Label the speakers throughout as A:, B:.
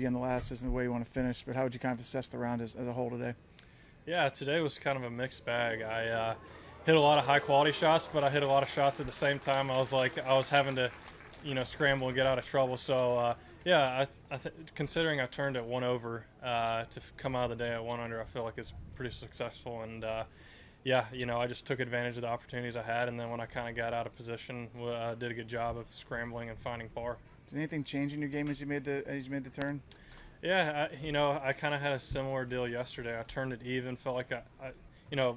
A: bogey on the last isn't the way you want to finish, but how would you kind of assess the round as a whole today?
B: Yeah, today was kind of a mixed bag. I hit a lot of high quality shots, but I hit a lot of shots at the same time. I was having to, scramble and get out of trouble. So yeah, considering I turned at 1 over to come out of the day at 1 under, I feel like it's pretty successful. And yeah, I just took advantage of the opportunities I had, and then when I kind of got out of position, did a good job of scrambling and finding par.
A: Did anything change in your game as you made the turn?
B: Yeah, I kind of had a similar deal yesterday. I turned it even, felt like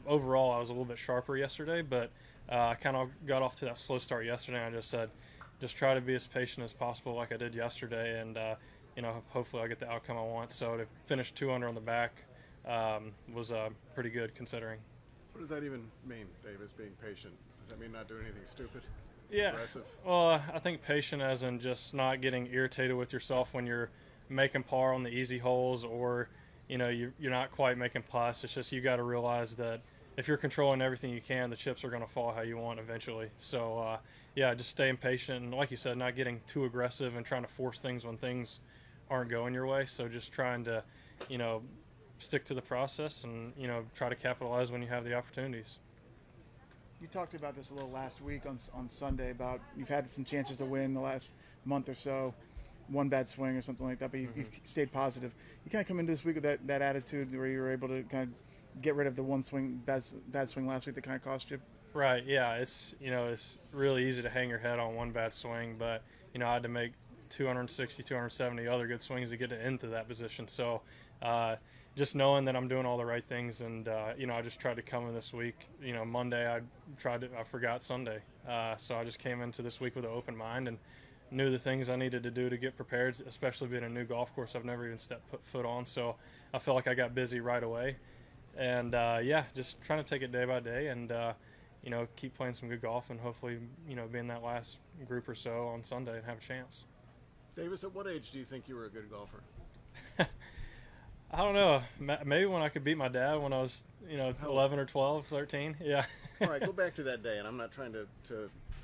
B: overall I was a little bit sharper yesterday, but I kind of got off to that slow start yesterday. And I just said, just try to be as patient as possible like I did yesterday, and, hopefully I'll get the outcome I want. So to finish 2 under on the back was pretty good considering.
C: What does that even mean, Davis, being patient? Does that mean not doing anything stupid?
B: Yeah.
C: Aggressive?
B: Well, I think patient as in just not getting irritated with yourself when you're making par on the easy holes, or you're not quite making putts. It's just you got to realize that if you're controlling everything you can, the chips are going to fall how you want eventually. So yeah, just staying patient, and like you said, not getting too aggressive and trying to force things when things aren't going your way. So just trying to stick to the process and try to capitalize when you have the opportunities.
A: You talked about this a little last week on Sunday about you've had some chances to win the last month or so, one bad swing or something like that, but you've stayed positive. You kind of come into this week with that attitude where you were able to kind of get rid of the one swing bad swing last week that kind of cost you.
B: Right. Yeah. It's it's really easy to hang your head on one bad swing, but I had to make 260, 270 other good swings to get into that position. So just knowing that I'm doing all the right things, and I just tried to come in this week. Monday I forgot Sunday, so I just came into this week with an open mind and knew the things I needed to do to get prepared, especially being a new golf course I've never even put foot on. So I felt like I got busy right away, and yeah, just trying to take it day by day, and keep playing some good golf, and hopefully be in that last group or so on Sunday and have a chance.
C: Davis, at what age do you think you were a good golfer?
B: I don't know. Maybe when I could beat my dad when I was 11 or 12, 13. Yeah.
C: All right, go back to that day, and I'm not trying to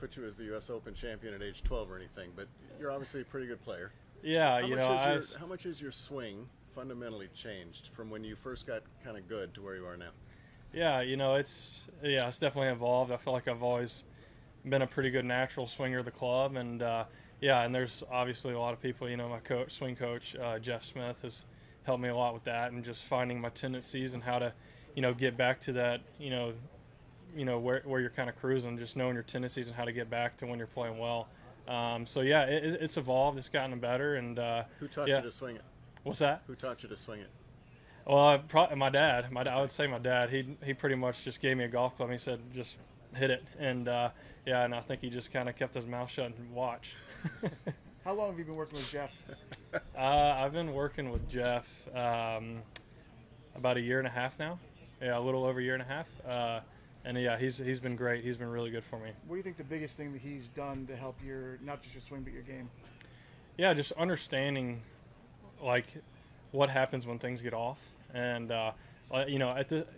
C: put you as the U.S. Open champion at age 12 or anything, but you're obviously a pretty good player.
B: Yeah,
C: how much has your swing fundamentally changed from when you first got kind of good to where you are now?
B: Yeah, it's definitely evolved. I feel like I've always been a pretty good natural swinger of the club, and and there's obviously a lot of people. My swing coach, Jeff Smith, has helped me a lot with that, and just finding my tendencies and how to, get back to that, where you're kind of cruising, just knowing your tendencies and how to get back to when you're playing well. So yeah, it's evolved. It's gotten better. And
C: who taught you to swing it?
B: What's that?
C: Who taught you to swing it?
B: Well, my dad. I would say my dad. He pretty much just gave me a golf club. And he said, just hit it. And and I think he just kind of kept his mouth shut and watched.
A: How long have you been working with Jeff?
B: I've been working with Jeff about a year and a half now. Yeah, a little over a year and a half. And yeah, he's been great. He's been really good for me.
A: What do you think the biggest thing that he's done to help not just your swing, but your game?
B: Yeah, just understanding, like, what happens when things get off. And,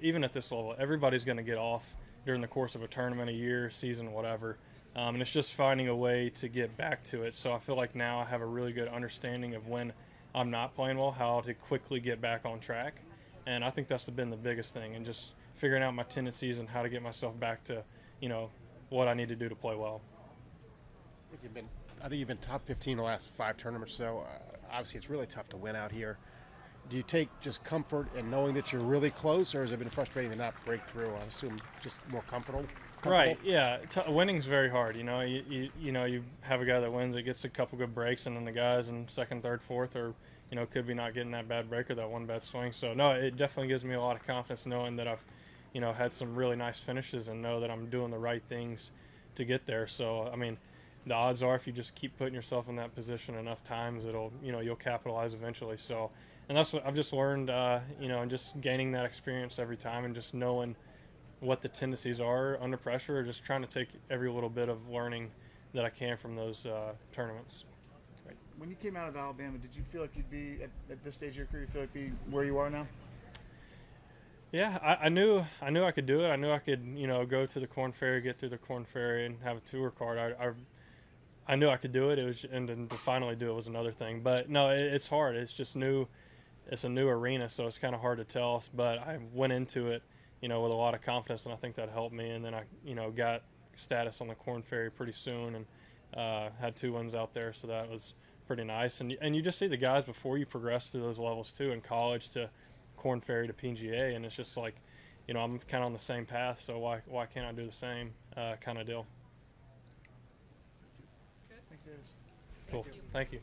B: even at this level, everybody's going to get off during the course of a tournament, a year, season, whatever. And it's just finding a way to get back to it. So I feel like now I have a really good understanding of when I'm not playing well, how to quickly get back on track. And I think that's been the biggest thing, and just figuring out my tendencies and how to get myself back to, what I need to do to play well.
D: I think you've been top 15 the last 5 tournaments. So obviously it's really tough to win out here. Do you take just comfort in knowing that you're really close, or has it been frustrating to not break through? I assume just more comfortable.
B: Right. Yeah. Winning's very hard. You have a guy that wins, it gets a couple good breaks, and then the guys in second, third, fourth are, could be not getting that bad break or that one bad swing. So no, it definitely gives me a lot of confidence knowing that I've, had some really nice finishes and know that I'm doing the right things to get there. So I mean, the odds are if you just keep putting yourself in that position enough times, you'll capitalize eventually. So, and that's what I've just learned, and just gaining that experience every time, and just knowing what the tendencies are under pressure, or just trying to take every little bit of learning that I can from those tournaments.
A: Right. When you came out of Alabama, did you feel like you'd be at this stage of your career? You feel like be where you are now?
B: Yeah, I knew I could do it. I knew I could, go to the Korn Ferry, get through the Korn Ferry, and have a tour card. I I knew I could do it. And then to finally do it was another thing. But no, it's hard. It's just new. It's a new arena, so it's kind of hard to tell. But I went into it, with a lot of confidence, and I think that helped me. And then I, got status on the Korn Ferry pretty soon, and had 2 wins out there, so that was pretty nice. And you just see the guys before you progress through those levels too, in college to Korn Ferry to PGA, and it's just like, I'm kind of on the same path, so why can't I do the same kind of deal?
A: Thanks, Davis.
B: Cool. Thank you.